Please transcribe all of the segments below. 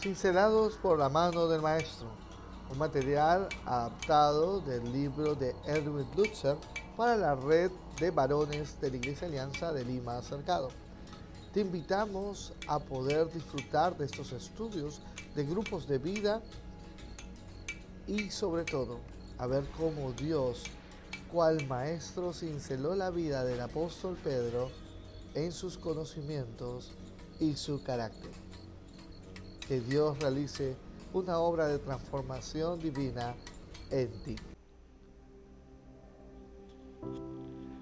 Cincelados por la mano del maestro, un material adaptado del libro de Erwin Lutzer para la red de varones de la Iglesia Alianza de Lima Cercado. Te invitamos a poder disfrutar de estos estudios de grupos de vida y sobre todo a ver cómo Dios, cual maestro, cinceló la vida del apóstol Pedro en sus conocimientos y su carácter. Que Dios realice una obra de transformación divina en ti.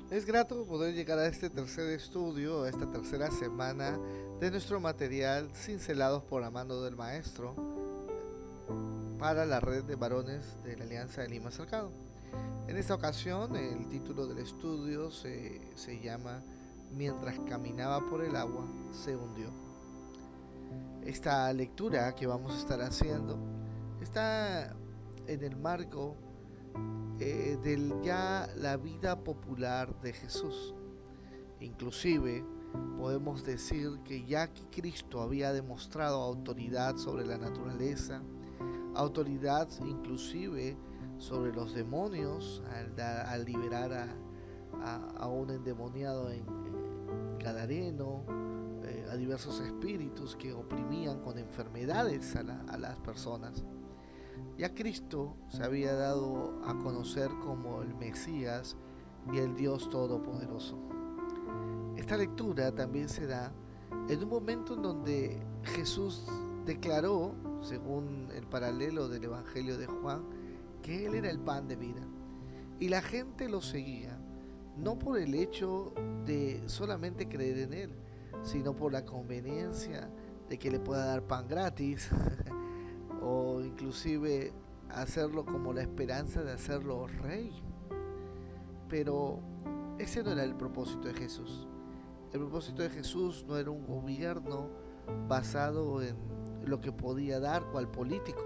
Es grato poder llegar a este tercer estudio, a esta tercera semana de nuestro material Cincelados por la mano del maestro para la red de varones de la Alianza de Lima Cercado. En esta ocasión el título del estudio se llama Mientras caminaba por el agua se hundió. Esta lectura que vamos a estar haciendo está en el marco de ya la vida popular de Jesús. Inclusive podemos decir que ya que Cristo había demostrado autoridad sobre la naturaleza, autoridad inclusive sobre los demonios al liberar a un endemoniado en Gadareno, a diversos espíritus que oprimían con enfermedades a las personas. Ya Cristo se había dado a conocer como el Mesías y el Dios Todopoderoso. Esta lectura también se da en un momento en donde Jesús declaró, según el paralelo del Evangelio de Juan, que Él era el pan de vida. Y la gente lo seguía, no por el hecho de solamente creer en Él, sino por la conveniencia de que le pueda dar pan gratis o inclusive hacerlo como la esperanza de hacerlo rey. Pero ese no era el propósito de Jesús. El propósito de Jesús no era un gobierno basado en lo que podía dar cual político.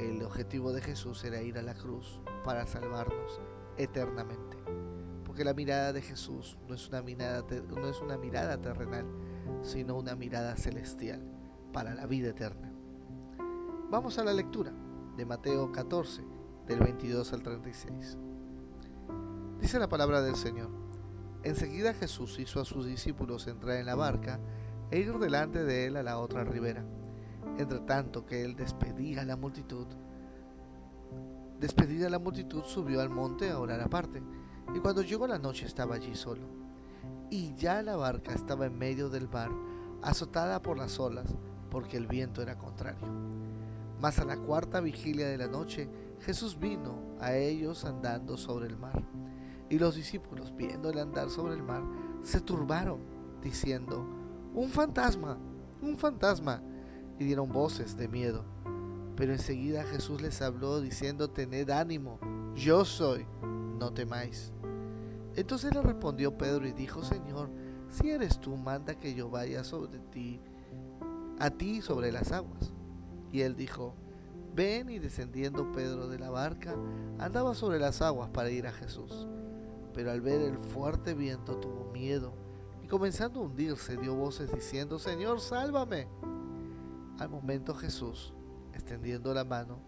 El objetivo de Jesús era ir a la cruz para salvarnos eternamente. Porque la mirada de Jesús no es una mirada terrenal, sino una mirada celestial para la vida eterna. Vamos a la lectura de Mateo 14, del 22 al 36. Dice la palabra del Señor: Enseguida Jesús hizo a sus discípulos entrar en la barca e ir delante de él a la otra ribera. Entre tanto que él despedida la multitud, subió al monte a orar aparte. Y cuando llegó la noche estaba allí solo. Y ya la barca estaba en medio del mar, azotada por las olas, porque el viento era contrario. Mas a la cuarta vigilia de la noche, Jesús vino a ellos andando sobre el mar. Y los discípulos, viéndole andar sobre el mar, se turbaron, diciendo: ¡Un fantasma! ¡Un fantasma! Y dieron voces de miedo. Pero enseguida Jesús les habló, diciendo: Tened ánimo, yo soy, no temáis. Entonces le respondió Pedro y dijo: Señor, si eres tú, manda que yo vaya a ti sobre las aguas. Y él dijo: Ven. Y descendiendo Pedro de la barca, andaba sobre las aguas para ir a Jesús. Pero al ver el fuerte viento tuvo miedo, y comenzando a hundirse dio voces diciendo: Señor, sálvame. Al momento Jesús, extendiendo la mano,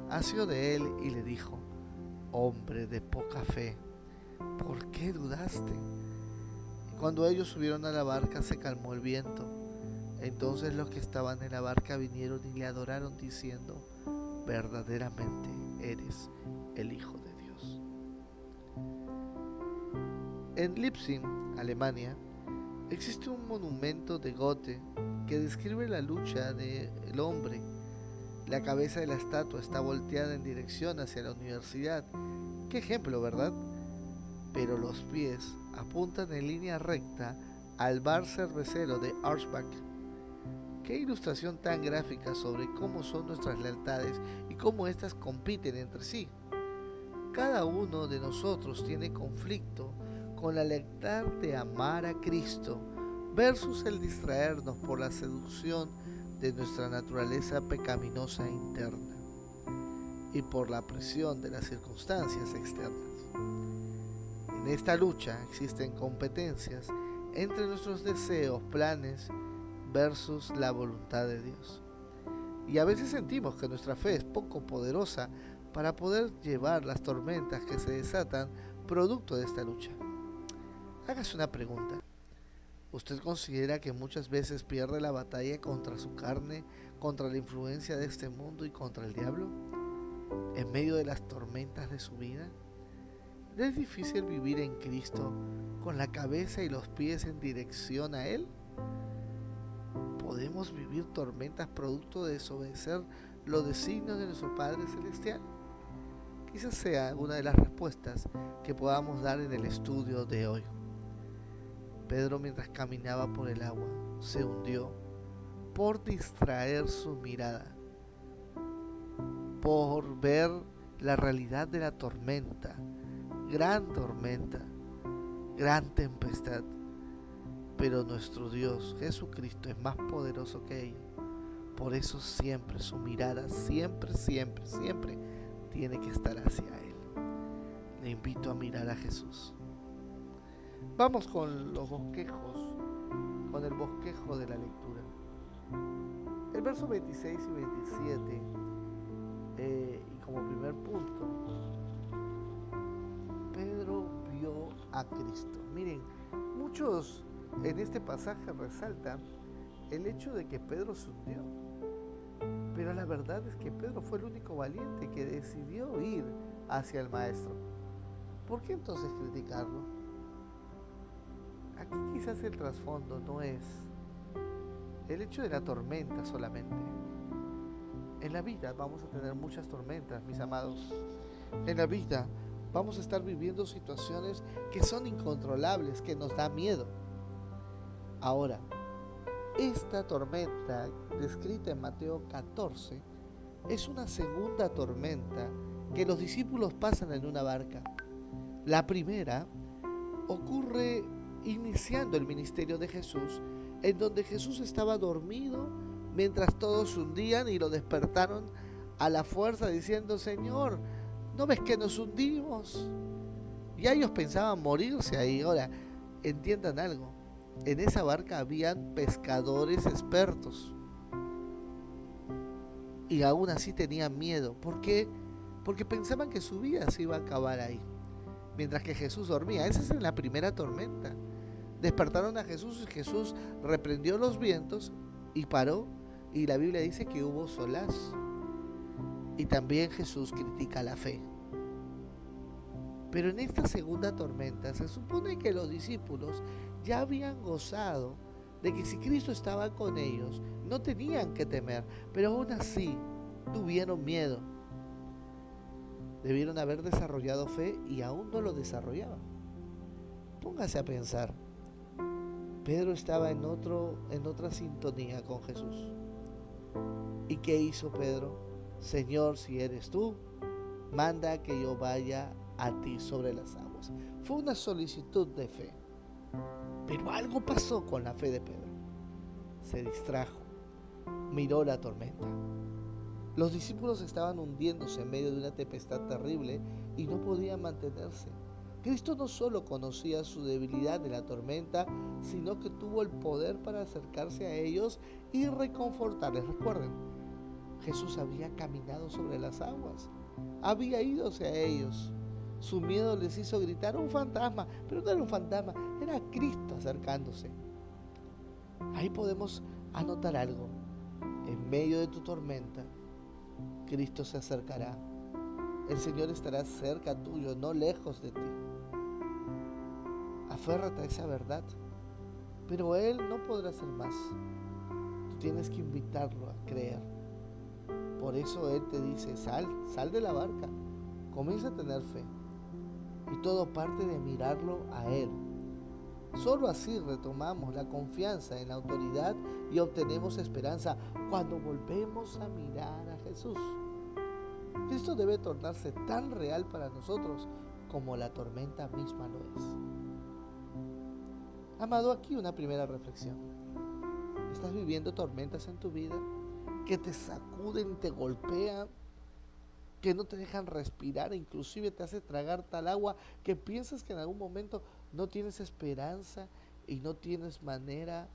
asió de él y le dijo: Hombre de poca fe, ¿por qué dudaste? Y cuando ellos subieron a la barca se calmó el viento. Entonces los que estaban en la barca vinieron y le adoraron diciendo: Verdaderamente eres el Hijo de Dios. En Leipzig, Alemania, existe un monumento de Goethe que describe la lucha del hombre. La cabeza de la estatua está volteada en dirección hacia la universidad. Qué ejemplo, ¿verdad? Pero los pies apuntan en línea recta al bar cervecero de Auerbach. Qué ilustración tan gráfica sobre cómo son nuestras lealtades y cómo éstas compiten entre sí. Cada uno de nosotros tiene conflicto con la lealtad de amar a Cristo versus el distraernos por la seducción de nuestra naturaleza pecaminosa interna y por la presión de las circunstancias externas. En esta lucha existen competencias entre nuestros deseos, planes versus la voluntad de Dios. Y a veces sentimos que nuestra fe es poco poderosa para poder llevar las tormentas que se desatan producto de esta lucha. Hágase una pregunta. ¿Usted considera que muchas veces pierde la batalla contra su carne, contra la influencia de este mundo y contra el diablo? ¿En medio de las tormentas de su vida? ¿Le es difícil vivir en Cristo con la cabeza y los pies en dirección a Él? ¿Podemos vivir tormentas producto de desobedecer los designios de nuestro Padre Celestial? Quizás sea una de las respuestas que podamos dar en el estudio de hoy. Pedro, mientras caminaba por el agua, se hundió por distraer su mirada, por ver la realidad de la tormenta, gran tempestad. Pero nuestro Dios, Jesucristo, es más poderoso que ello. Por eso siempre su mirada, siempre tiene que estar hacia Él. Le invito a mirar a Jesús. Vamos con los bosquejos, con el bosquejo de la lectura. El verso 26 y 27, y como primer punto, Pedro vio a Cristo. Miren, muchos en este pasaje resaltan el hecho de que Pedro se hundió. Pero la verdad es que Pedro fue el único valiente que decidió ir hacia el Maestro. ¿Por qué entonces criticarlo? Aquí quizás el trasfondo no es el hecho de la tormenta solamente. En la vida vamos a tener muchas tormentas, mis amados. En la vida vamos a estar viviendo situaciones que son incontrolables, que nos da miedo. Ahora, esta tormenta descrita en Mateo 14 es una segunda tormenta que los discípulos pasan en una barca. La primera ocurre iniciando el ministerio de Jesús, en donde Jesús estaba dormido mientras todos se hundían y lo despertaron a la fuerza diciendo: Señor, ¿no ves que nos hundimos? Y ellos pensaban morirse ahí. Ahora, entiendan algo, en esa barca habían pescadores expertos y aún así tenían miedo. ¿Por qué? Porque pensaban que su vida se iba a acabar ahí, mientras que Jesús dormía. Esa es la primera tormenta. Despertaron a Jesús y Jesús reprendió los vientos y paró, y la Biblia dice que hubo solaz. Y también Jesús critica la fe. Pero en esta segunda tormenta se supone que los discípulos ya habían gozado de que si Cristo estaba con ellos no tenían que temer, pero aún así tuvieron miedo. Debieron haber desarrollado fe y aún no lo desarrollaban. Póngase a pensar. Pedro estaba en otra sintonía con Jesús. ¿Y qué hizo Pedro? Señor, si eres tú, manda que yo vaya a ti sobre las aguas. Fue una solicitud de fe. Pero algo pasó con la fe de Pedro. Se distrajo, miró la tormenta. Los discípulos estaban hundiéndose en medio de una tempestad terrible y no podían mantenerse. Cristo no solo conocía su debilidad en la tormenta, sino que tuvo el poder para acercarse a ellos y reconfortarles. Recuerden, Jesús había caminado sobre las aguas, había ido hacia ellos. Su miedo les hizo gritar: un fantasma, pero no era un fantasma, era Cristo acercándose. Ahí podemos anotar algo. En medio de tu tormenta, Cristo se acercará. El Señor estará cerca tuyo, no lejos de ti. Aférrate a esa verdad, pero Él no podrá hacer más. Tú tienes que invitarlo a creer. Por eso Él te dice: sal de la barca, comienza a tener fe. Y todo parte de mirarlo a Él. Solo así retomamos la confianza en la autoridad y obtenemos esperanza cuando volvemos a mirar a Jesús. Cristo debe tornarse tan real para nosotros como la tormenta misma lo es. Amado, aquí una primera reflexión. ¿Estás viviendo tormentas en tu vida que te sacuden, te golpean, que no te dejan respirar, inclusive te hace tragar tal agua que piensas que en algún momento no tienes esperanza y no tienes manera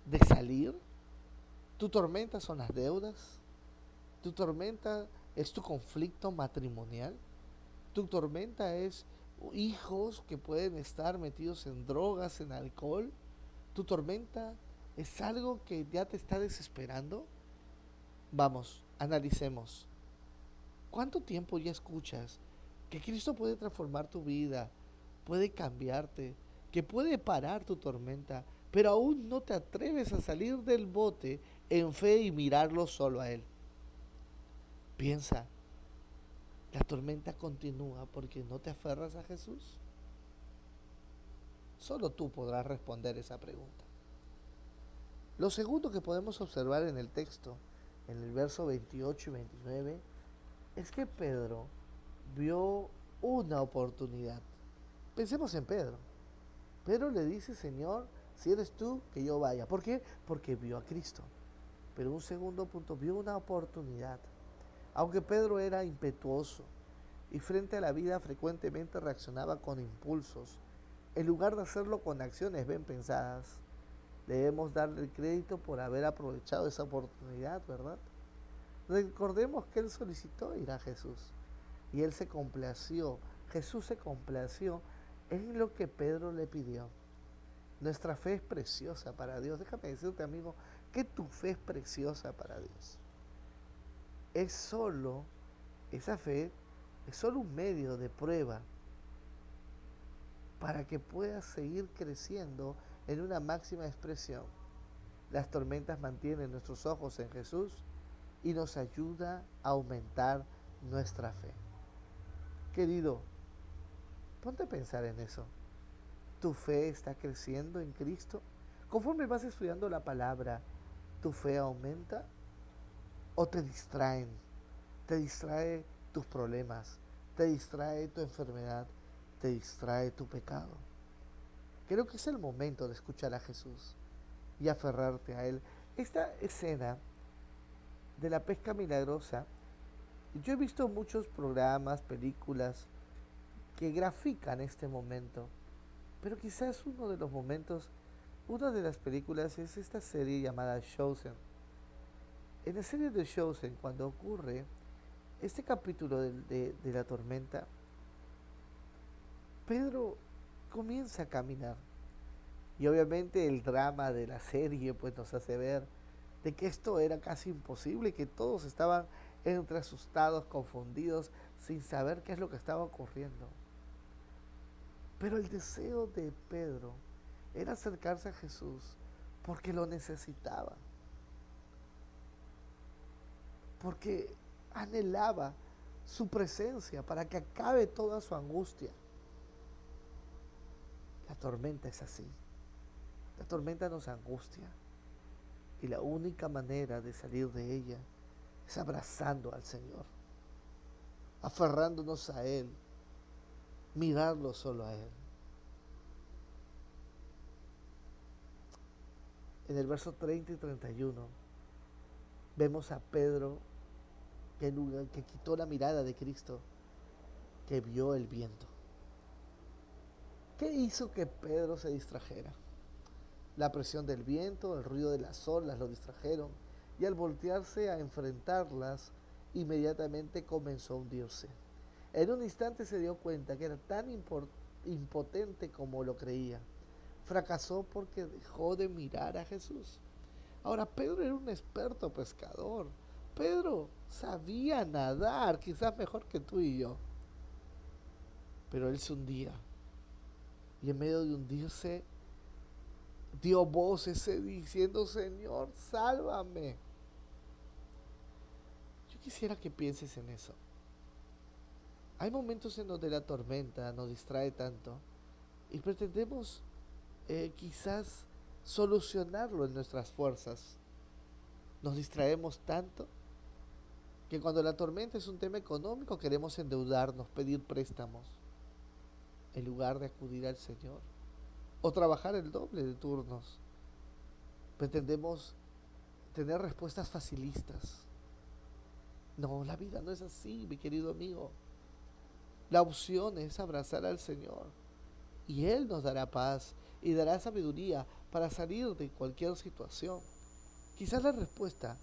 de salir? ¿Tu tormenta son las deudas? Tu tormenta es tu conflicto matrimonial. Tu tormenta es hijos que pueden estar metidos en drogas, en alcohol. Tu tormenta es algo que ya te está desesperando. Vamos, analicemos. ¿Cuánto tiempo ya escuchas que Cristo puede transformar tu vida, puede cambiarte, que puede parar tu tormenta, pero aún no te atreves a salir del bote en fe y mirarlo solo a Él? Piensa, ¿la tormenta continúa porque no te aferras a Jesús? Solo tú podrás responder esa pregunta. Lo segundo que podemos observar en el texto, en el verso 28 y 29, es que Pedro vio una oportunidad. Pensemos en Pedro. Pedro le dice: Señor, si eres tú, que yo vaya. ¿Por qué? Porque vio a Cristo. Pero un segundo punto, vio una oportunidad. Aunque Pedro era impetuoso y frente a la vida frecuentemente reaccionaba con impulsos, en lugar de hacerlo con acciones bien pensadas, debemos darle el crédito por haber aprovechado esa oportunidad, ¿verdad? Recordemos que él solicitó ir a Jesús y él se complació. Jesús se complació en lo que Pedro le pidió. Nuestra fe es preciosa para Dios. Déjame decirte, amigo, que tu fe es preciosa para Dios. Esa fe es solo un medio de prueba para que puedas seguir creciendo en una máxima expresión. Las tormentas mantienen nuestros ojos en Jesús y nos ayuda a aumentar nuestra fe. Querido, ponte a pensar en eso. ¿Tu fe está creciendo en Cristo? Conforme vas estudiando la palabra, ¿tu fe aumenta o te distraen? Te distrae tus problemas, te distrae tu enfermedad, te distrae tu pecado. Creo que es el momento de escuchar a Jesús y aferrarte a Él. Esta escena de la pesca milagrosa, yo he visto muchos programas, películas que grafican este momento, pero quizás uno de los momentos, una de las películas es esta serie llamada Chosen. En la serie de Chosen, cuando ocurre este capítulo de la tormenta, Pedro comienza a caminar. Y obviamente el drama de la serie pues nos hace ver de que esto era casi imposible, que todos estaban entre asustados, confundidos, sin saber qué es lo que estaba ocurriendo. Pero el deseo de Pedro era acercarse a Jesús porque lo necesitaba, porque anhelaba su presencia para que acabe toda su angustia. La tormenta es así. La tormenta nos angustia y la única manera de salir de ella es abrazando al Señor, aferrándonos a Él, mirarlo solo a Él. En el verso 30 y 31 vemos a Pedro que quitó la mirada de Cristo, que vio el viento. ¿Qué hizo que Pedro se distrajera? La presión del viento, el ruido de las olas lo distrajeron, y al voltearse a enfrentarlas, inmediatamente comenzó a hundirse. En un instante se dio cuenta que era tan impotente como lo creía. Fracasó porque dejó de mirar a Jesús. Ahora, Pedro era un experto pescador. Pedro sabía nadar, quizás mejor que tú y yo. Pero él se hundía. Y en medio de hundirse, dio voces diciendo: Señor, sálvame. Yo quisiera que pienses en eso. Hay momentos en donde la tormenta nos distrae tanto y pretendemos quizás solucionarlo en nuestras fuerzas. Nos distraemos tanto que cuando la tormenta es un tema económico queremos endeudarnos, pedir préstamos, en lugar de acudir al Señor, o trabajar el doble de turnos. Pretendemos tener respuestas facilistas. No, la vida no es así, mi querido amigo. La opción es abrazar al Señor y Él nos dará paz y dará sabiduría para salir de cualquier situación. Quizás la respuesta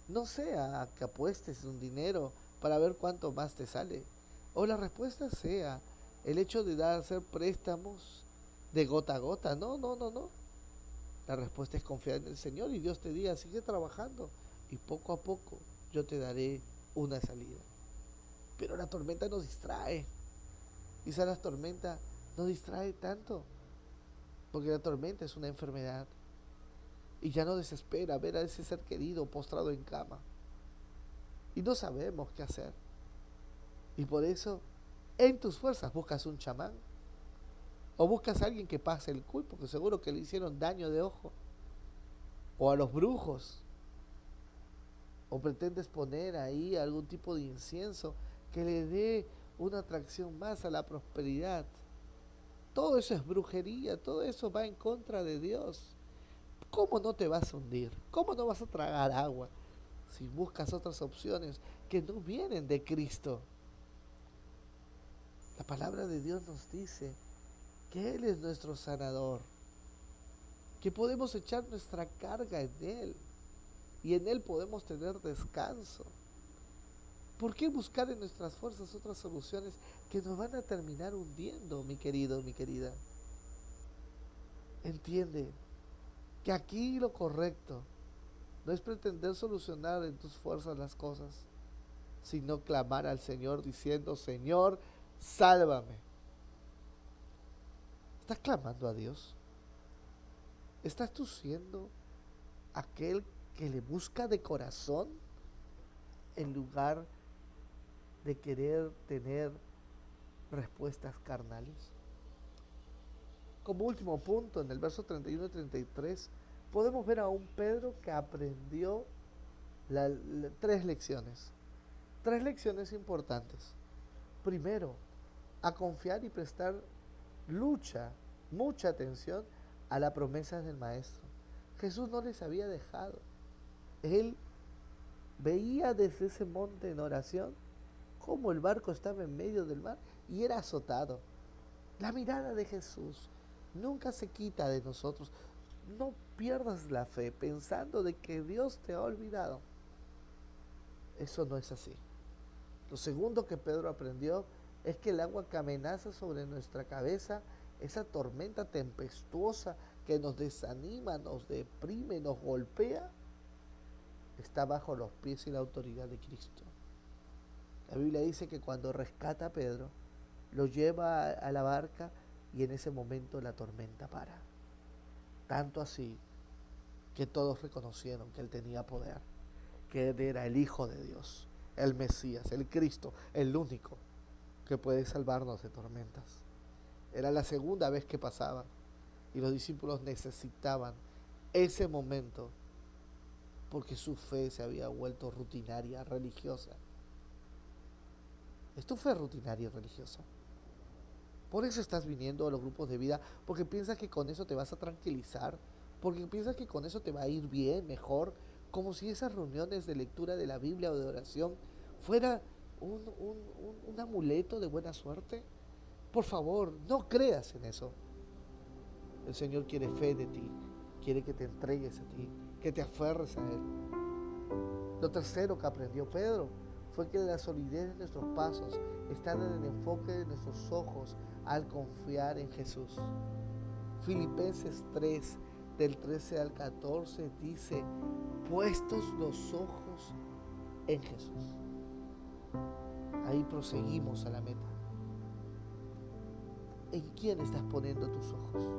No sea que apuestes un dinero para ver cuánto más te sale. O la respuesta sea el hecho de hacer préstamos de gota a gota. No, no, no, no. La respuesta es confiar en el Señor y Dios te diga, sigue trabajando y poco a poco yo te daré una salida. Pero la tormenta nos distrae. Quizá la tormenta nos distrae tanto, porque la tormenta es una enfermedad y ya no desespera ver a ese ser querido postrado en cama. Y no sabemos qué hacer. Y por eso, en tus fuerzas buscas un chamán o buscas a alguien que pase el cuy, porque seguro que le hicieron daño de ojo, o a los brujos, o pretendes poner ahí algún tipo de incienso que le dé una atracción más a la prosperidad. Todo eso es brujería, todo eso va en contra de Dios. ¿Cómo no te vas a hundir? ¿Cómo no vas a tragar agua si buscas otras opciones que no vienen de Cristo? La palabra de Dios nos dice que Él es nuestro sanador, que podemos echar nuestra carga en Él y en Él podemos tener descanso. ¿Por qué buscar en nuestras fuerzas otras soluciones que nos van a terminar hundiendo, mi querido, mi querida? Entiende que aquí lo correcto no es pretender solucionar en tus fuerzas las cosas, sino clamar al Señor diciendo, Señor, sálvame. ¿Estás clamando a Dios? ¿Estás tú siendo aquel que le busca de corazón en lugar de querer tener respuestas carnales? Como último punto, en el verso 31 y 33, podemos ver a un Pedro que aprendió tres lecciones. Tres lecciones importantes. Primero, a confiar y prestar mucha atención a la promesa del Maestro. Jesús no les había dejado. Él veía desde ese monte en oración cómo el barco estaba en medio del mar y era azotado. La mirada de Jesús nunca se quita de nosotros. No pierdas la fe pensando de que Dios te ha olvidado. Eso no es así. Lo segundo que Pedro aprendió es que el agua que amenaza sobre nuestra cabeza, esa tormenta tempestuosa que nos desanima, nos deprime, nos golpea, está bajo los pies y la autoridad de Cristo. La Biblia dice que cuando rescata a Pedro, lo lleva a la barca y en ese momento la tormenta para. Tanto así que todos reconocieron que él tenía poder, que él era el Hijo de Dios, el Mesías, el Cristo, el único que puede salvarnos de tormentas. Era la segunda vez que pasaba y los discípulos necesitaban ese momento porque su fe se había vuelto rutinaria, religiosa. ¿Es tu fe rutinaria y religiosa? Por eso estás viniendo a los grupos de vida, porque piensas que con eso te vas a tranquilizar, porque piensas que con eso te va a ir bien, mejor, como si esas reuniones de lectura de la Biblia o de oración fuera un amuleto de buena suerte. Por favor, no creas en eso. El Señor quiere fe de ti, quiere que te entregues a ti, que te aferres a Él. Lo tercero que aprendió Pedro fue que la solidez de nuestros pasos está en el enfoque de nuestros ojos al confiar en Jesús. Filipenses 3, del 13 al 14 dice, puestos los ojos en Jesús. Ahí proseguimos a la meta. ¿En quién estás poniendo tus ojos?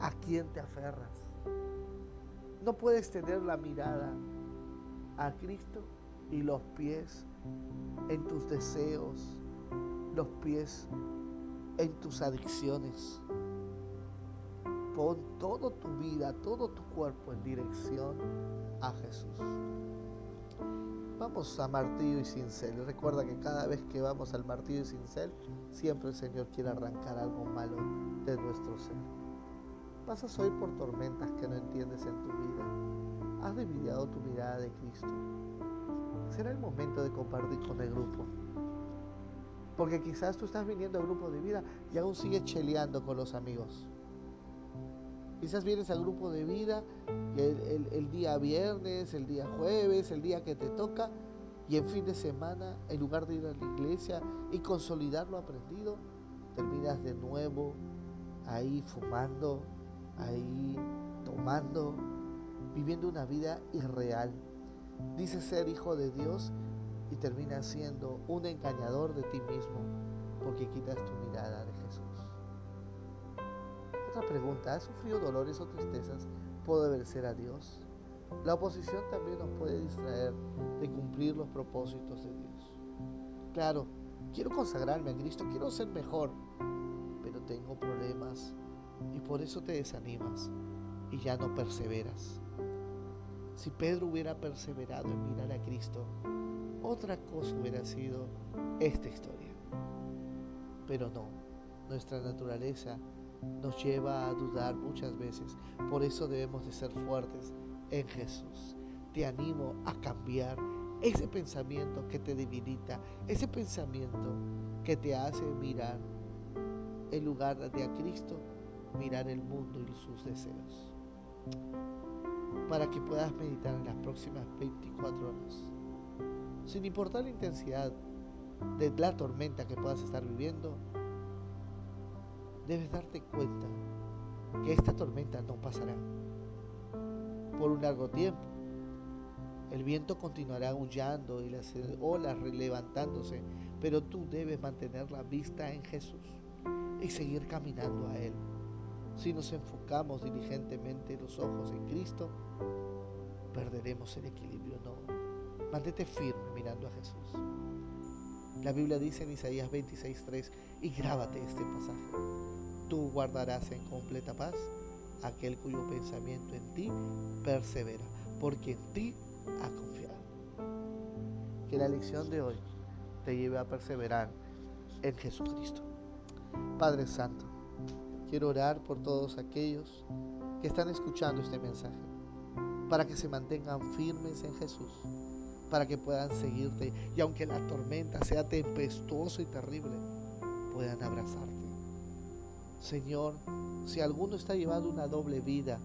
¿A quién te aferras? No puedes tener la mirada a Cristo y los pies en tus deseos, los pies en tus adicciones. Pon toda tu vida, todo tu cuerpo en dirección a Jesús. Vamos a martillo y cincel. Recuerda que cada vez que vamos al martillo y cincel, siempre el Señor quiere arrancar algo malo de nuestro ser. Pasas hoy por tormentas que no entiendes en tu vida. Has desviado tu mirada de Cristo. Será el momento de compartir con el grupo. Porque quizás tú estás viniendo al grupo de vida y aún sigues cheleando con los amigos. Quizás vienes al grupo de vida el día viernes, el día jueves, el día que te toca, y en fin de semana, en lugar de ir a la iglesia y consolidar lo aprendido, terminas de nuevo ahí fumando, ahí tomando, viviendo una vida irreal. Dices ser hijo de Dios y terminas siendo un engañador de ti mismo porque quitas tu mirada de Jesús. Otra pregunta: ¿has sufrido dolores o tristezas por obedecer a Dios? La oposición también nos puede distraer de cumplir los propósitos de Dios. Claro, quiero consagrarme a Cristo, quiero ser mejor, pero tengo problemas y por eso te desanimas y ya no perseveras. Si Pedro hubiera perseverado en mirar a Cristo, otra cosa hubiera sido esta historia. Pero no, nuestra naturaleza nos lleva a dudar muchas veces. Por eso debemos de ser fuertes en Jesús. Te animo a cambiar ese pensamiento que te debilita, ese pensamiento que te hace mirar, en lugar de a Cristo, mirar el mundo y sus deseos. Para que puedas meditar en las próximas 24 horas, sin importar la intensidad de la tormenta que puedas estar viviendo, debes darte cuenta que esta tormenta no pasará por un largo tiempo. El viento continuará aullando y las olas levantándose, pero tú debes mantener la vista en Jesús y seguir caminando a Él. Si nos enfocamos diligentemente los ojos en Cristo, perderemos el equilibrio. No, mantente firme mirando a Jesús. La Biblia dice en Isaías 26:3, y grábate este pasaje: tú guardarás en completa paz aquel cuyo pensamiento en ti persevera, porque en ti ha confiado. Que la lección de hoy te lleve a perseverar en Jesucristo. Padre Santo, quiero orar por todos aquellos que están escuchando este mensaje, para que se mantengan firmes en Jesús, para que puedan seguirte y aunque la tormenta sea tempestuosa y terrible, puedan abrazarte. Señor, si alguno está llevando una doble vida,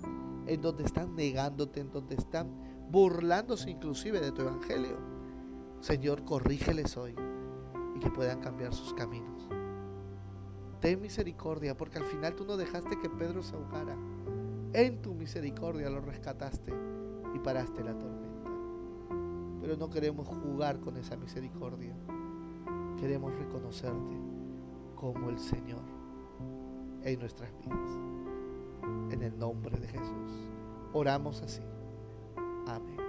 en donde están negándote, en donde están burlándose inclusive de tu evangelio, Señor, corrígeles hoy y que puedan cambiar sus caminos. Ten misericordia, porque al final tú no dejaste que Pedro se ahogara. En tu misericordia lo rescataste y paraste la tormenta. Pero no queremos jugar con esa misericordia. Queremos reconocerte como el Señor en nuestras vidas. En el nombre de Jesús oramos así. Amén.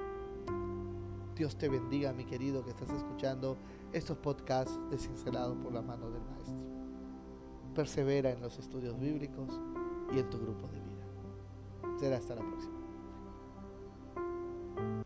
Dios te bendiga, mi querido, que estás escuchado estos podcasts de Cincelados por la mano del Maestro. Persevera en los estudios bíblicos y en tu grupo de vida. Será hasta la próxima.